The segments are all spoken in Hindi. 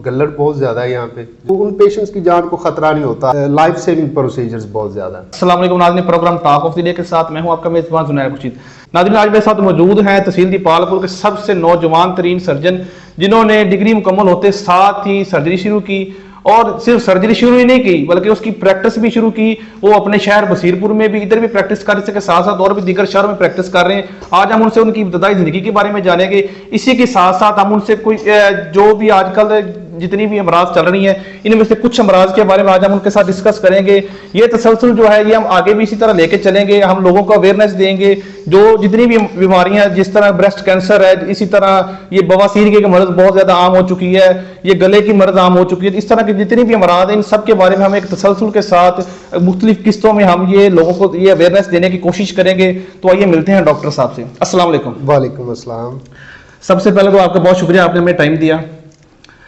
गल्लड़ बहुत ज़्यादा है यहाँ पे, तो उन पेशेंट्स की जान को खतरा नहीं होता। लाइफ सेविंग प्रोसीजर्स बहुत ज़्यादा है। अस्सलाम वालेकुम नाज़रीन, program talk of the day के साथ मैं हूं आपका मेज़बान जुनैर खुर्शीद। नाज़रीन, आज मेरे साथ मौजूद हैं तहसील दीपालपुर के सबसे नौजवान तरीन सर्जन, जिन्होंने डिग्री मुकम्मल होते साथ ही सर्जरी शुरू की, और सिर्फ सर्जरी शुरू ही नहीं की बल्कि उसकी प्रैक्टिस भी शुरू की। वो अपने शहर बसीरपुर में भी इधर भी प्रैक्टिस कर इसके साथ साथ और भी दीगर शहरों में प्रैक्टिस कर रहे हैं। आज हम उनसे उनकी इब्तदाई जिंदगी के बारे में जानेंगे। इसी के साथ साथ हम उनसे कोई जो भी आजकल जितनी भी अमराज चल रही हैं, इनमें से कुछ अमराज के बारे में आज हम उनके साथ डिस्कस करेंगे। ये तसलसल जो है ये हम आगे भी इसी तरह लेके चलेंगे। हम लोगों को अवेयरनेस देंगे, जो जितनी भी बीमारियां, जिस तरह ब्रेस्ट कैंसर है, इसी तरह ये बवासीर की मर्ज बहुत ज्यादा आम हो चुकी है, ये गले की मर्ज आम हो चुकी है। इस तरह के जितनी भी अमराज हैं, इन सब के बारे में हम एक तसलसल के साथ मुख्तलिफ किस्तों में हम ये लोगों को ये अवेयरनेस देने की कोशिश करेंगे। तो आइए मिलते हैं डॉक्टर साहब से। अस्सलाम वालेकुम। वालेकुम अस्सलाम। सबसे पहले तो आपका बहुत शुक्रिया, आपने हमें टाइम दिया।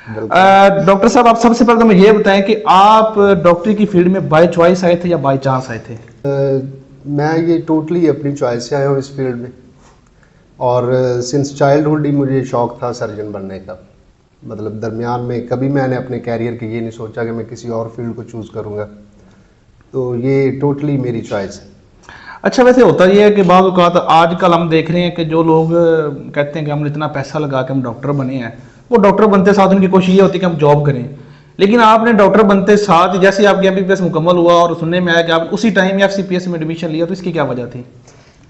डॉक्टर साहब, आप सबसे पहले तो मुझे ये बताएं कि आप डॉक्टरी की फील्ड में बाय चॉइस आए थे या बाय चांस आए थे? मैं ये टोटली अपनी चॉइस से आया हूँ इस फील्ड में, और सिंस चाइल्डहुड ही मुझे शौक था सर्जन बनने का। मतलब दरमियान में कभी मैंने अपने कैरियर के ये नहीं सोचा कि मैं किसी और फील्ड को चूज़ करूँगा, तो ये टोटली मेरी चॉइस है। अच्छा, वैसे होता ये है कि बाज़ औक़ात आजकल हम देख रहे हैं कि जो लोग कहते हैं कि हमने इतना पैसा लगा के हम डॉक्टर बने हैं, वो डॉक्टर बनते साथ उनकी कोशिश ये होती है कि हम जॉब करें। लेकिन आपने डॉक्टर बनते साथ जैसे आपकी MBBS मुकम्मल हुआ और सुनने में आया कि आप उसी टाइम FCPS में एडमिशन लिया, तो इसकी क्या वजह थी?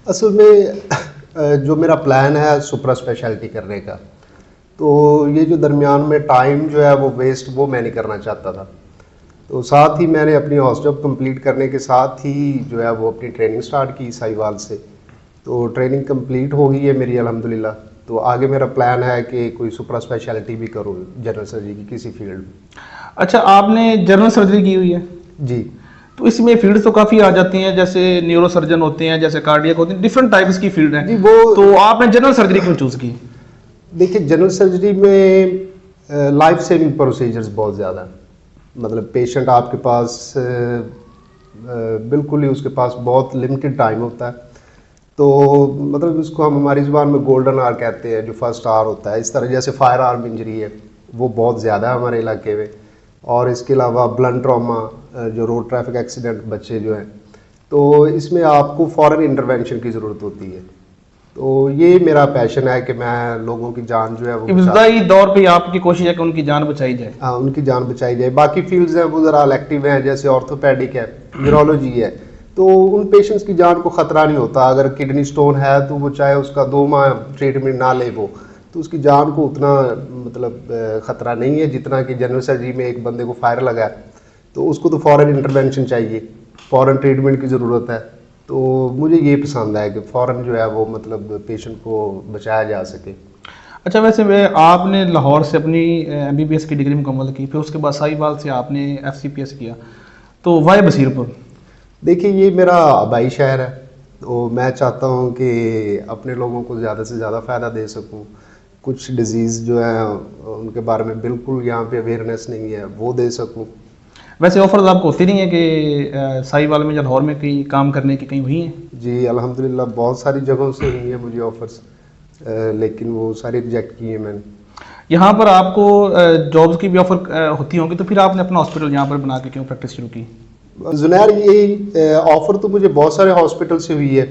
असल में जो मेरा प्लान है सुपरा स्पेशलिटी करने का, तो ये जो दरमियान में टाइम जो है वो वेस्ट वो मैं नहीं करना चाहता था। तो साथ ही मैंने अपनी हॉस जॉब कंप्लीट करने के साथ ही जो है वो अपनी ट्रेनिंग स्टार्ट की साहिवाल से। तो ट्रेनिंग कंप्लीट हो गई है मेरी अल्हम्दुलिल्लाह। तो आगे मेरा प्लान है कि कोई सुपरा स्पेशलिटी भी करूँ जनरल सर्जरी की किसी फील्ड में। अच्छा, आपने जनरल सर्जरी की हुई है? जी। तो इसमें फील्ड तो काफ़ी आ जाती हैं, जैसे न्यूरो सर्जन होते हैं, जैसे कार्डियक होते हैं, डिफरेंट टाइप्स की फील्ड है। जी, वो तो आपने जनरल सर्जरी क्यों चूज़ की? देखिए, जनरल सर्जरी में लाइफ सेविंग प्रोसीजर्स बहुत ज़्यादा हैं। मतलब पेशेंट आपके पास बिल्कुल ही उसके पास बहुत लिमिटेड टाइम होता है। तो मतलब इसको हम हमारी ज़ुबान में गोल्डन आवर कहते हैं, जो फर्स्ट आवर होता है। इस तरह जैसे फायर आर्म इंजरी है वो बहुत ज़्यादा है हमारे इलाके में, और इसके अलावा ब्लंट ट्रॉमा, जो रोड ट्रैफिक एक्सीडेंट बच्चे जो हैं, तो इसमें आपको फ़ौरन इंटरवेंशन की ज़रूरत होती है। तो ये मेरा पैशन है कि मैं लोगों की जान जो है वो इब्तदाई दौर पे आपकी कोशिश है कि उनकी जान बचाई जाए। हाँ, उनकी जान बचाई जाए। बाकी फील्ड्स हैं वो ज़रा इलेक्टिव हैं, जैसे ऑर्थोपेडिक है, न्यूरोलॉजी है, तो उन पेशेंट्स की जान को ख़तरा नहीं होता। अगर किडनी स्टोन है तो वो चाहे उसका 2 माह ट्रीटमेंट ना ले वो, तो उसकी जान को उतना मतलब ख़तरा नहीं है जितना कि जनरल सर्जरी में एक बंदे को फायर लगा है तो उसको तो फ़ौरन इंटरवेंशन चाहिए, फ़ौरन ट्रीटमेंट की ज़रूरत है। तो मुझे ये पसंद है कि फ़ौरन जो है वो मतलब पेशेंट को बचाया जा सके। अच्छा, वैसे आपने लाहौर से अपनी MBBS की डिग्री मुकम्मल की, फिर उसके बाद साहिवाल से आपने FCPS किया, तो वाय बसीरपुर? देखिए, ये मेरा आबाई शहर है, तो मैं चाहता हूँ कि अपने लोगों को ज़्यादा से ज़्यादा फ़ायदा दे सकूँ। कुछ डिजीज़ जो है उनके बारे में बिल्कुल यहाँ पे अवेयरनेस नहीं है, वो दे सकूँ। वैसे ऑफर्स आपको होती नहीं है कि साहिवाल में या लाहौर में कहीं काम करने की कहीं हुई हैं? जी, अल्हम्दुलिल्लाह बहुत सारी जगहों से हुई है मुझे ऑफर्स, लेकिन वो सारी रिजेक्ट किए मैंने। यहाँ पर आपको जॉब्स की भी ऑफर होती होंगी, तो फिर आपने अपना हॉस्पिटल यहाँ पर बना के क्यों प्रैक्टिस शुरू की? जुनैर, यही ऑफ़र तो मुझे बहुत सारे हॉस्पिटल से हुई है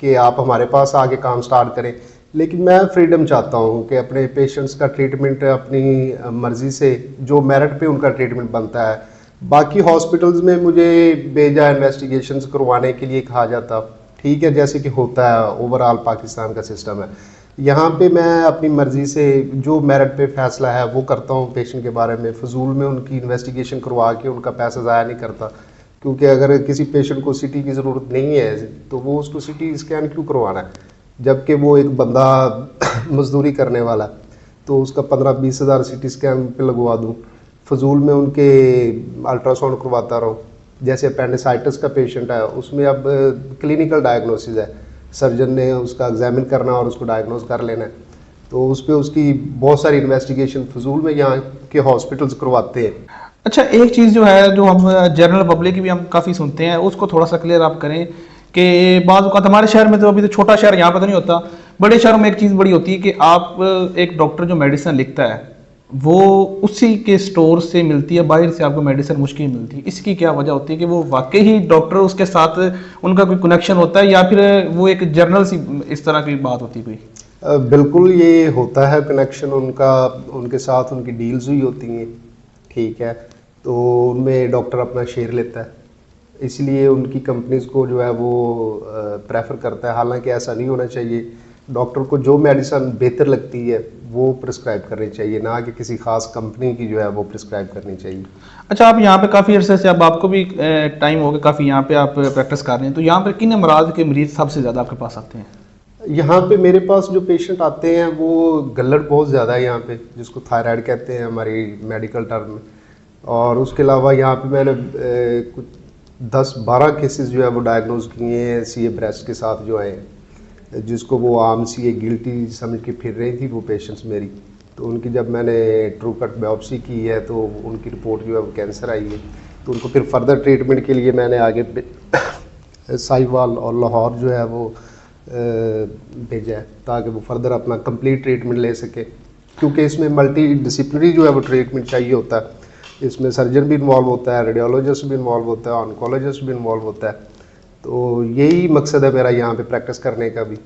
कि आप हमारे पास आके काम स्टार्ट करें, लेकिन मैं फ्रीडम चाहता हूँ कि अपने पेशेंट्स का ट्रीटमेंट अपनी मर्ज़ी से, जो मेरिट पे उनका ट्रीटमेंट बनता है। बाकी हॉस्पिटल्स में मुझे बेजा इन्वेस्टिगेशंस करवाने के लिए कहा जाता, ठीक है, जैसे कि होता है ओवरऑल पाकिस्तान का सिस्टम है। यहाँ पे मैं अपनी मर्ज़ी से जो मेरिट पे फ़ैसला है वो करता हूँ पेशेंट के बारे में, फ़जूल में उनकी इन्वेस्टिगेशन करवा के उनका पैसा ज़ाया नहीं करता। क्योंकि अगर किसी पेशेंट को CT की ज़रूरत नहीं है तो वो उसको CT स्कैन क्यों करवाना है, जबकि वो एक बंदा मजदूरी करने वाला है, तो उसका 15-20 हज़ार CT स्कैन पे लगवा दूँ, फजूल में उनके अल्ट्रासाउंड करवाता रहूँ। जैसे अपेंडिसाइटिस का पेशेंट है, उसमें अब क्लिनिकल डायग्नोसिस है, सर्जन ने उसका एग्जामिन करना और उसको डायग्नोस कर लेना है, तो उस पर उसकी बहुत सारी इन्वेस्टिगेशन फजूल में यहाँ के हॉस्पिटल्स करवाते हैं। अच्छा, एक चीज़ जो है जो हम जनरल पब्लिक की भी हम काफ़ी सुनते हैं, उसको थोड़ा सा क्लियर आप करें कि बाज़ औक़ात हमारे शहर में तो अभी तो छोटा शहर यहाँ पर तो नहीं होता, बड़े शहरों में एक चीज़ बड़ी होती है कि आप एक डॉक्टर जो मेडिसिन लिखता है वो उसी के स्टोर से मिलती है, बाहर से आपको मेडिसिन मुश्किल मिलती है। इसकी क्या वजह होती है कि वो वाकई ही डॉक्टर उसके साथ उनका कोई कनेक्शन होता है, या फिर वो एक जर्नल सी इस तरह की बात होती है कोई? बिल्कुल ये होता है कनेक्शन उनका, उनके साथ उनकी डील्स हुई होती हैं, ठीक है, तो उनमें डॉक्टर अपना शेयर लेता है, इसलिए उनकी कंपनीज को जो है वो प्रेफर करता है। हालांकि ऐसा नहीं होना चाहिए, डॉक्टर को जो मेडिसिन बेहतर लगती है वो प्रिस्क्राइब करनी चाहिए, ना कि किसी खास कंपनी की जो है वो प्रिस्क्राइब करनी चाहिए। अच्छा, आप यहाँ पे काफ़ी अरसे से, अब आपको भी टाइम हो गया काफ़ी यहाँ पे आप प्रैक्टिस कर रहे हैं, तो यहाँ पे किन अमराज के मरीज सबसे ज़्यादा आपके पास आते हैं? यहाँ पे मेरे पास जो पेशेंट आते हैं वो गल्लड़ बहुत ज़्यादा है यहाँ पे, जिसको थायराइड कहते हैं हमारी मेडिकल टर्म में। और उसके अलावा यहाँ पे मैंने कुछ 10-12 केसेस जो है वो डायग्नोज किए हैं सीए ब्रेस्ट के साथ जो आए, जिसको वो आम सीए गिल्टी समझ के फिर रही थी वो पेशेंट्स मेरी। तो उनकी जब मैंने ट्रू कट बायोप्सी की है तो उनकी रिपोर्ट जो है वो कैंसर आई है, तो उनको फिर फर्दर ट्रीटमेंट के लिए मैंने आगे साहिवाल और लाहौर जो है वो भेजा है, ताकि वो फर्दर अपना कंप्लीट ट्रीटमेंट ले सके, क्योंकि इसमें मल्टी डिसिप्लिनरी जो है वो ट्रीटमेंट चाहिए होता है। इसमें सर्जन भी इन्वॉल्व होता है, रेडियोलॉजिस्ट भी इन्वॉल्व होता है, ऑन्कोलॉजिस्ट भी इन्वॉल्व होता है। तो यही मकसद है मेरा यहाँ पे प्रैक्टिस करने का भी।